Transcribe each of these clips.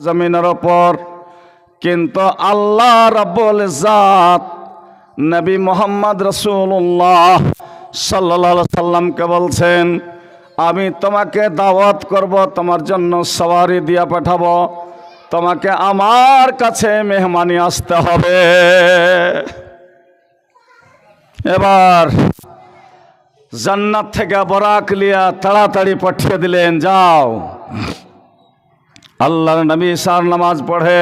জমিনের ওপর, কিন্তু আল্লাহ রাব্বুল ইজ্জত নবী মুহাম্মদ রাসূলুল্লাহ সাল্লাল্লাহু আলাইহি সাল্লামকে বলছেন, আমি তোমাকে দাওয়াত করব, তোমার জন্য সওয়ারি দিয়া পাঠাবো, তোমাকে আমার কাছে মেহমানি আসতে হবে। এবার জান্নাত থেকে বরাক লিয়া তাড়াতাড়ি পাঠিয়ে দিলেন, যাও। আল্লাহর নবী ইশার নামাজ পড়ে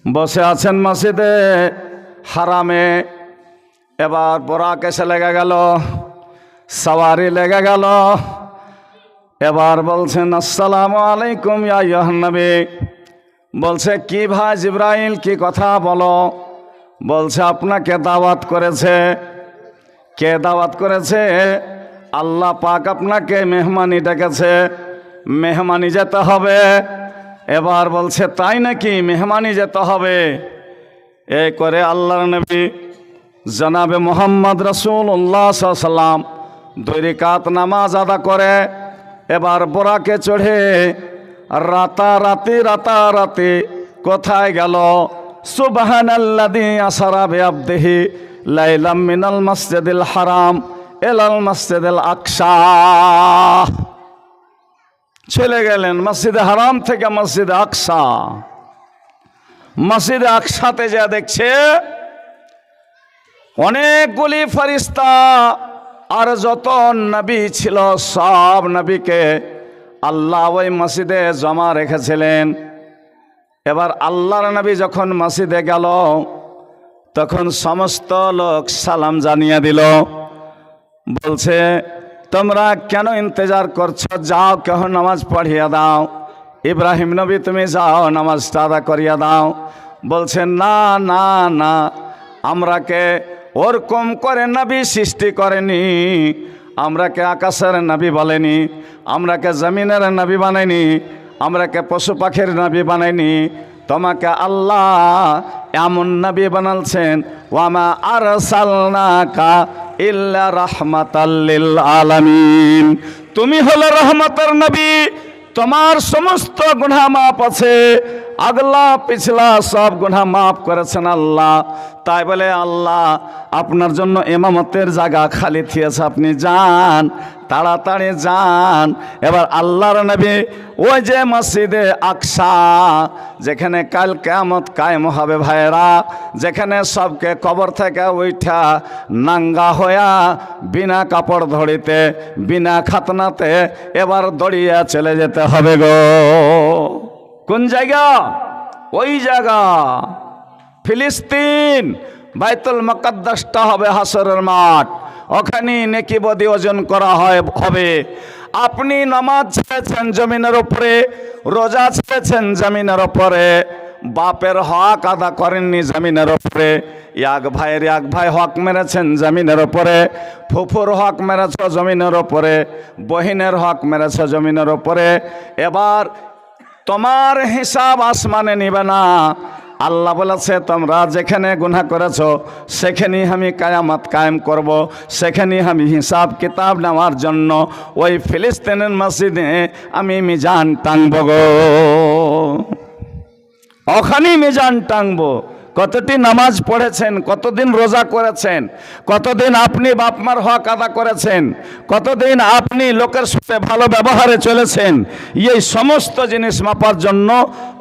বসে আছেন মসজিদে হারামে। এবার বরাক এসে লেগে গেল, সওয়ারি লেগে গেল। এবার বলছেন, আসসালামু আলাইকুম ইয়া আইয়ুহান নবী। বলছে, কি ভাই জিবরাইল, কি কথা বলো। বলছে, আপনাকে দাওয়াত করেছে। কে দাওয়াত করেছে? আল্লাহ পাক আপনাকে মেহমানি ডেকেছে, মেহমানি যেতে হবে। এবার বলছে, তাই নাকি, মেহমানি যেতে হবে। এই করে আল্লাহর নবী জনাবে মুহাম্মদ রাসূলুল্লাহ সাল্লাল্লাহু আলাইহি সাল্লাম 2 রাকাত নামাজ আদা করে এবার বোরাকে চড়ে রাতারাতি কোথায় গেল? সুবহানাল্লাযী আসরা বিআবদিহি লাইলাম মিনাল মাসজিদিল হারাম ইলাল মাসজিদিল আকসা। চলে গেলেন মসজিদে হারাম থেকে মসজিদে আকসা। মসজিদে আকসাতে যা দেখছে অনেকগুলি ফেরেশতা আর যত নবী ছিল সব নবীকে আল্লাহ ওই মসজিদে জমা রেখেছিলেন। এবার আল্লাহর নবী যখন মসজিদে গেল তখন সমস্ত লোক সালাম জানিয়ে দিল। বলছে, তোমরা কেন ইন্তজার করছো? যাও, কেহ নামাজ পড়িয়ে দাও। ইব্রাহিম নবী, তুমি যাও, নামাজটা আদা করিয়া দাও। বলছে, না না না, আমরাকে ওরকম করে নবী সৃষ্টি করেনি, আমরাকে আকাশের নবী বলেনি, আমরাকে জমিনের নবী বানায়নি, আমরাকে পশু পাখির নবী বানায়নি। তোমাকে আল্লাহ এমন নবী বানালছেন, ওয়ামা আরসালনাকা ইল্লা রাহমাতাল লিল আলামিন। তুমি হলো রহমতের নবী, তোমার সমস্ত গুনাহ মাপ আছে, আগলা পিছলা সব গুনাহ মাফ করেছেন আল্লাহ। তাই বলে আল্লাহ আপনার জন্য ইমামতের জায়গা খালি থিয়েছে, আপনি যান, তাড়াতাড়ি যান। এবার আল্লাহর নবী ওই যে মসজিদে আকসা, যেখানে কাল কিয়ামত কায়েম হবে ভাইরা, যেখানে সবকে কবর থেকে উঠা নাঙ্গা হইয়া বিনা কাপড় ধরিতে বিনা খাতনাতে এবার দড়িয়ে চলে যেতে হবে গো। কোন জায়গা? ওই জায়গা ফিলিস্তিন, বাইতুল মুকাদ্দাসটা হবে হাসরের মাঠ। ওখানে নেকি বদি ওজন করা হবে। আপনি নামাজ ছেড়েছেন জমিনের উপরে, রোজা ছেড়েছেন জমিনের উপরে, বাপের হক আদা করেননি জমিনের উপরে, এক ভাই হক মেরেছেন জমিনের উপরে, ফুফুর হক মেরেছ জমিনের উপরে, বহিনের হক মেরেছ জমিনের উপরে। এবার তোমার হিসাব আসমানে নিবে না। আল্লাহ বলেছে, তোমরা যেখানে গুনাহ করেছ সেখানেই আমি কিয়ামত কায়েম করব, সেখানেই আমি হিসাব কিতাব নেওয়ার জন্য ওই ফিলিস্তিনের মসজিদে আমি মিজান টাঙব গো। ওখানেই মিজান টাঙব। কতটি নামাজ পড়েছেন, কতদিন রোজা করেছেন, কতদিন আপনি বাপমার হক আদা করেছেন, কতদিন আপনি লোকের সাথে ভালো ব্যবহারে চলেছেন, এই সমস্ত জিনিস মাপার জন্য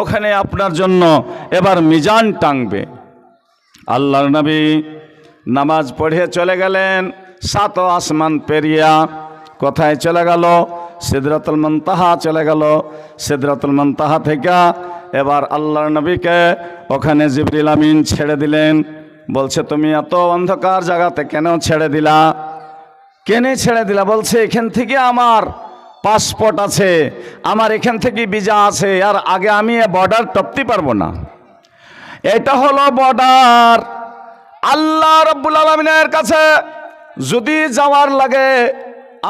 ওখানে আপনার জন্য এবার মিজান টাঙবে। আল্লাহর নবী নামাজ পড়ে চলে গেলেন 7 আসমান পেরিয়া। কোথায় চলে গেল? সিদরাতুল মুনতাহা চলে গেল। সিদরাতুল মুনতাহা থেকে এবার আল্লাহর নবীকে ওখানে জিবরিল আমিন ছেড়ে দিলেন। বলছে, তুমি এত অন্ধকার জায়গাতে কেন ছেড়ে দিলা? কেনে ছেড়ে দিলা? বলছে, এখান থেকে আমার পাসপোর্ট আছে, আমার এখান থেকে ভিসা আছে, আর আগে আমি বর্ডার টপতে পারবো না। এটা হলো বর্ডার। আল্লাহ রাব্বুল আলামিনের কাছে যদি যাওয়ার লাগে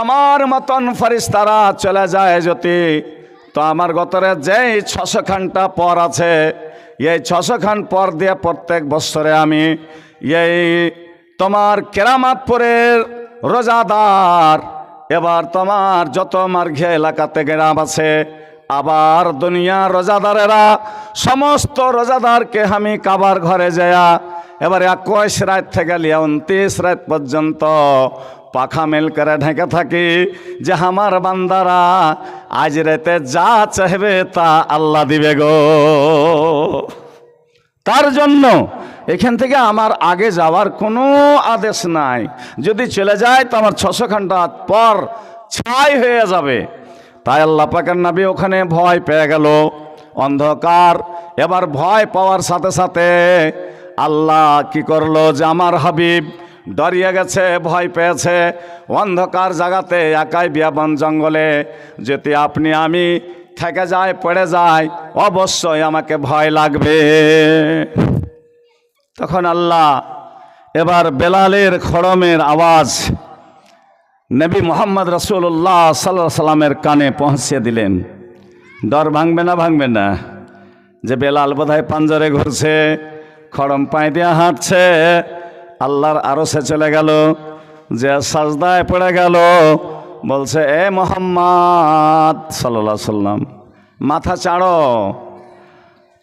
আমার মতন ফেরেশতারা চলে যায় যদি, তো আমার গতরে যেই 600 খানটা পর আছে, এই 600 খান পর দিয়ে প্রত্যেক বছরে আমি এই তোমার কেরামাতপুরের রোজাদার, এবার তোমার যত মার্ঘে এলাকাতে গ্রাম আছে আবার দুনিয়া রোজাদারেরা সমস্ত রোজাদারকে আমি কাবার ঘরে যায়া এবারে 21 রাত থেকে 29 রাত পর্যন্ত পাখা মেল করে ঢেকে থাকি যে আমার বান্দারা আজ রাতে যা চাইবে তা আল্লাহ দিবে গো। তার জন্য এখান থেকে আমার আগে যাওয়ার কোনো আদেশ নাই। যদি চলে যায় তো আমার 600 ঘন্টা পর ছাই হয়ে যাবে। তাই আল্লাহ পাকের নবী ওখানে ভয় পেয়ে গেল, অন্ধকার। এবার ভয় পাওয়ার সাথে সাথে আল্লাহ কি করলো যে আমার হাবিব ডরিয়ে গেছে, ভয় পেয়েছে। অন্ধকার জায়গাতে একাই বিয়াবন জঙ্গলে যদি আপনি আমি থেকে যায়, পড়ে যায়, অবশ্যই আমাকে ভয় লাগবে। তখন আল্লাহ এবার বেলালের খড়মের আওয়াজ নবী মোহাম্মদ রাসূলুল্লাহ সাল্লাল্লাহু আলাইহি সাল্লামের কানে পৌঁছে দিলেন। ডর ভাঙবে না? ভাঙবে না? যে বেলাল বোধহয় পাঞ্জরে ঘুরছে, খড়ম পায়ে দিয়ে হাঁটছে, আল্লাহর আরশে চলে গেল, যে সাজদায় পড়ে গেল, বলছে এ মোহাম্মদ সাল্লাল্লাহু আলাইহি সাল্লাম মাথা চাড়ো,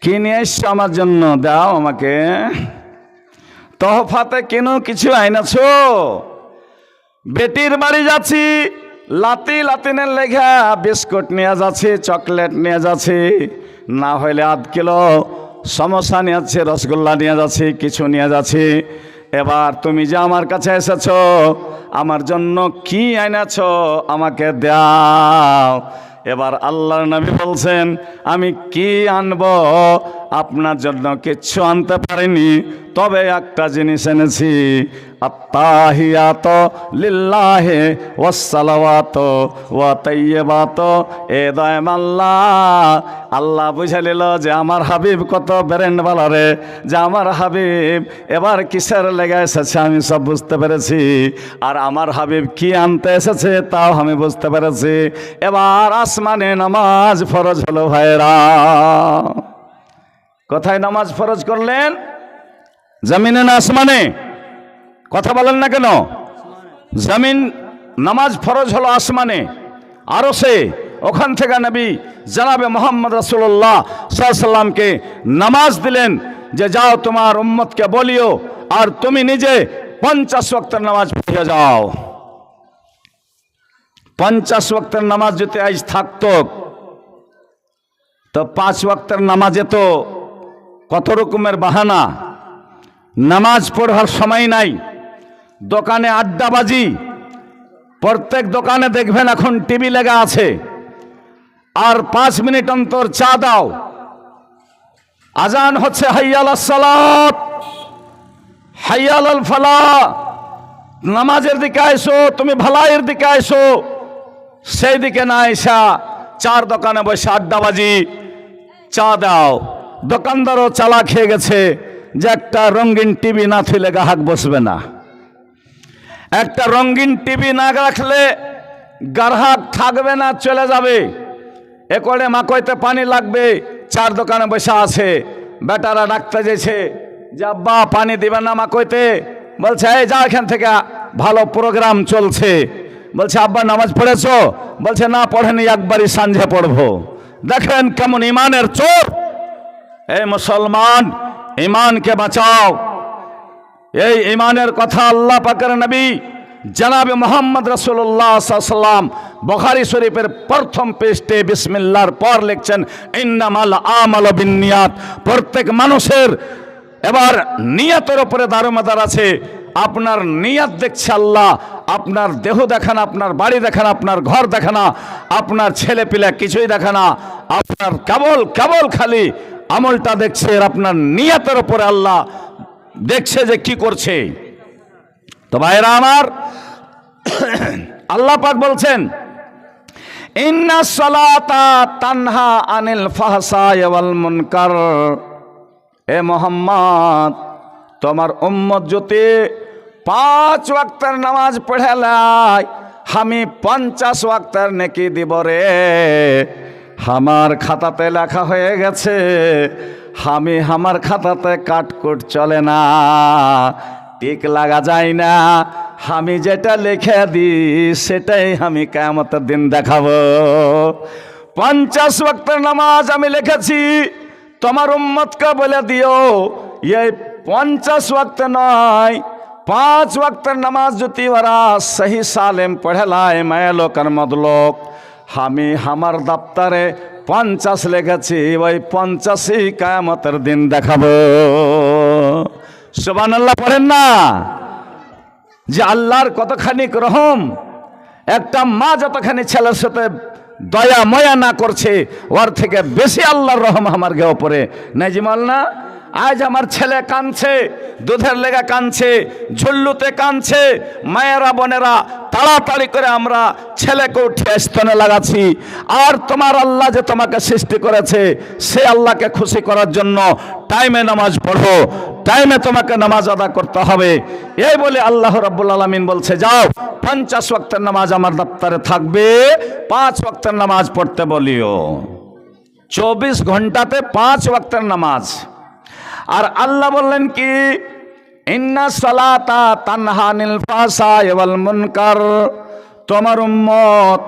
কি নিয়ে এসছো আমার জন্য, দাও আমাকে, তহফাতে কেন কিছু আইনাছো? বেটির বাড়ি যাচ্ছি, লাতিনের লেখা বিস্কুট নিয়ে যাচ্ছি, চকলেট নিয়ে যাচ্ছি, না হইলে আধ কিলো সমোসা নিয়ে যাচ্ছি, রসগোল্লা নিয়ে যাচ্ছি, কিছু নিয়ে যাচ্ছি। এবার তুমি যে আমার কাছে এসেছো, আমার জন্য কি আইনাছো আমাকে দাও। এবার আল্লাহর নবী বলছেন আমি কি আনবো, আপনার জন্য কিচ্ছু আনতে পারিনি, তবে একটা জিনিস এনেছি, আত্তাহিয়াত লিল্লাহি ওয়াসসালাওয়াত ওয়া তাইয়্যিবাত এ দয়াম আল্লাহ বুঝে নিল যে আমার হাবিব কত ব্র্যান্ড বালা রে, যে আমার হাবিব এবার কিসের লেগে এসেছে আমি সব বুঝতে পেরেছি, আর আমার হাবিব কি আনতে এসেছে তাও আমি বুঝতে পেরেছি। এবার আসমানে নামাজ ফরজ হলো ভাইরা। কোথায় নামাজ ফরজ করলেন? জমিনে না আসমানে? কথা বলেন না কেন? জমিন নামাজ ফরজ হলো আসমানে, আরশে। ওখান থেকে নবী জনাবে মোহাম্মদ রাসূলুল্লাহ সাল্লাল্লাহু আলাইহি সাল্লামকে নামাজ দিলেন যে যাও তোমার উম্মতকে বলিও আর তুমি নিজে 50 ওয়াক্তের নামাজ পড়ে যাও। 50 ওয়াক্তের নামাজ যদি আজ থাকতো তো 5 ওয়াক্তের নামাজে তো কত রকমের বাহানা, নামাজ পড়ার সময় নাই, দোকানে আড্ডাবাজি, প্রত্যেক দোকানে দেখবেন এখন টিভি লেগা আছে, আর 5 মিনিট অন্তর চা দাও, আজান হচ্ছে হাইয়া আলাস সালাত হাইয়া আলাল ফালাহ, নামাজের দিকে আইসো, তুমি ভালাইয়ের দিকে আইসো, সেই দিকে না আইসা চার দোকানে বসে আড্ডাবাজি, চা দাও। দোকানদারও চালা খেয়ে গেছে যে একটা রঙিন টিভি না থইলে গ্রাহক বসবে না, একটা রঙিন টিভি না রাখলে গ্রাহক থাকবে না, চলে যাবে। এ করে মাকইতে পানি লাগবে, চার দোকানে বসে আছে, বেটারা ডাকতে যেছে যে আব্বা পানি দিবেন না মাকইতে, বলছে এই যা এখান থেকে, ভালো প্রোগ্রাম চলছে। বলছে আব্বা নামাজ পড়েছো? বলছে না পড়েনি, একবারই সাঁঝে পড়বো। দেখেন কেমন ইমানের চোর। এই মুসলমান, ইমানকে বাঁচাও। এই ইমানের কথা আল্লাহ পাকের নবী জনাবে মোহাম্মদ রাসূলুল্লাহ সাল্লাল্লাহু আলাইহি ওয়াসাল্লাম বুখারী শরীফের প্রথম পৃষ্ঠায় বিসমিল্লাহর পর লিখছেন ইন্নামাল আমালু বিন্নিয়াত। প্রত্যেক মানুষের এবার নিয়তের উপরে দারোমদার আছে। আপনার নিয়ত দেখছে আল্লাহ, আপনার দেহ দেখে না, আপনার বাড়ি দেখে না, আপনার ঘর দেখে না, আপনার ছেলে পিলে কিছুই দেখে না, আপনার কেবল খালি আমলটা দেখছে। আর আপনার নিয়তের উপরে আল্লাহ দেখছে যে কি করছে। তো ভাইরা আমার, আল্লাহ পাক বলছেন ইন্নাস সালাতা তানহা আনিল ফাহশাই ওয়াল মুনকার। এ মোহাম্মদ, তোমার উম্মত যদি 5 ওয়াক্তের নামাজ পড়ে লাই, আমি 50 ওয়াক্তের নেকি দিব রে। আমার খাতাতে লেখা হয়ে গেছে, আমি আমার খাতাতে কাটকুট চলে না, টিক লাগা যায় না। আমি যেটা লিখে দিই সেটাই আমি কিয়ামতের দিন দেখাবো। 50 ওয়াক্তের নামাজ আমি লিখেছি, তোমার উম্মতকে বলে দিও এই 50 ওয়াক্ত নয়, 5 ওয়াক্তের নামাজ যদি ওরা সহি সালেম পড়েলায় মায়ালোকার মদলোক, আমি আমার দপ্তরে 50 লিখেছি, ওই 50ই কিয়ামতের দিন দেখাবো। সুবহানাল্লাহ পড়েন না? যে আল্লাহর কতখানি রহম, একটা মা যতখানি ছেলের সাথে দয়া ময়া না করছে, ওর থেকে বেশি আল্লাহর রহম আমার গে ওপরে নাজিমাল না। আজ আমার ছেলে কাঁদছে, দুধের লেগা কাঁদছে, ঝুল্লুতে কাঁদছে, মায়েরা বোনেরা তাড়াতাড়ি করে আমরা ছেলেকে উঠে স্তনে লাগাচ্ছি। আর তোমার আল্লাহ যে তোমাকে সৃষ্টি করেছে, সে আল্লাহকে খুশি করার জন্য টাইমে নামাজ পড়ো, টাইমে তোমাকে নামাজ আদা করতে হবে। এই বলে আল্লাহ রাব্বুল আলামিন বলছে, যাও 50 ওয়াক্তের নামাজ আমার দপ্তরে থাকবে, 5 ওয়াক্তের নামাজ পড়তে বলিও। 24 ঘন্টাতে 5 ওয়াক্তের নামাজ। আর আল্লাহ বললেন কি, ইন্না সালাতা তানহা আনিল ফাহশাই ওয়াল মুনকার, তোমার উম্মত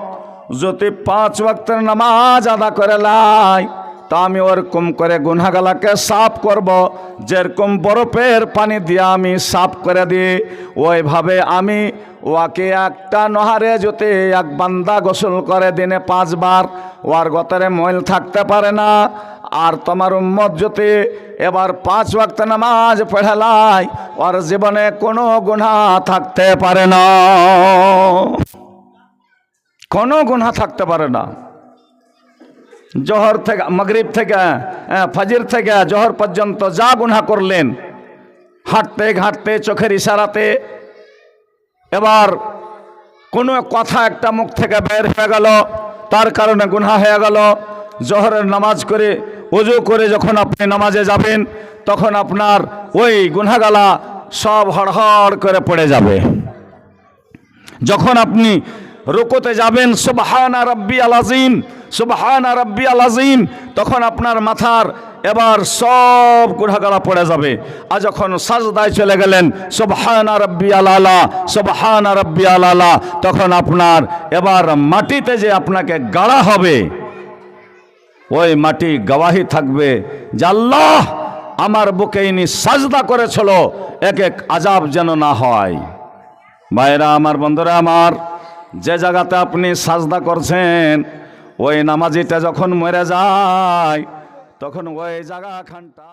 যদি 5 ওয়াক্তের নামাজ আদা করে লাই, তা আমি ওরকম করে গুনাহগালাকে সাফ করব, যেরকম বরফের পানি দিয়ে আমি সাফ করে দিই, ওইভাবে আমি ওকে একটা নহরে যদি এক বান্দা গোসল করে দিনে 5 বার, ওর গতরে ময়ল থাকতে পারে না। আর তোমার উম্মত যদি এবার 5 ওয়াক্ত নামাজ পড়ালাই, ওর জীবনে কোনো গুনাহ থাকতে পারে না, কোনো গুনাহ থাকতে পারে না। জোহর থেকে মাগরিব থেকে ফজর থেকে জোহর পর্যন্ত যা গুনাহ করলেন, হাঁটতে ঘাঁটতে চোখের ইশারাতে, এবার কোনো কথা একটা মুখ থেকে বের হয়ে গেল, তার কারণে গুনাহ হয়ে গেল। জোহরের নামাজ করে ওযু করে যখন আপনি নামাজে যাবেন, তখন আপনার ওই গুনাহগালা সব হড়হড় করে পড়ে যাবে। যখন আপনি রুকুতে যাবেন, সুবহানা রাব্বিয়াল আযীম, সুবহানা রাব্বিয়াল আযীম, তখন আপনার মাথার এবার সব গুনাহগালা পড়ে যাবে। আর যখন সাজদায় চলে গেলেন, সুবহানা রাব্বিয়াল আলা, সুবহানা রাব্বিয়াল আলা, তখন আপনার এবার মাটিতে যে আপনাকে গাড়া হবে, ওই মাটি গওয়াহি থাকবে যে আল্লাহ আমার বুকে ইনি সাজদা করেছিল, এক এক আযাব যেন না হয়। ভাইরা আমার, বন্ধুরা আমার, যে জায়গাতে আপনি সাজদা করছেন, ওই নামাজিটা যখন মরে যায়, তখন ওই জায়গা খানটা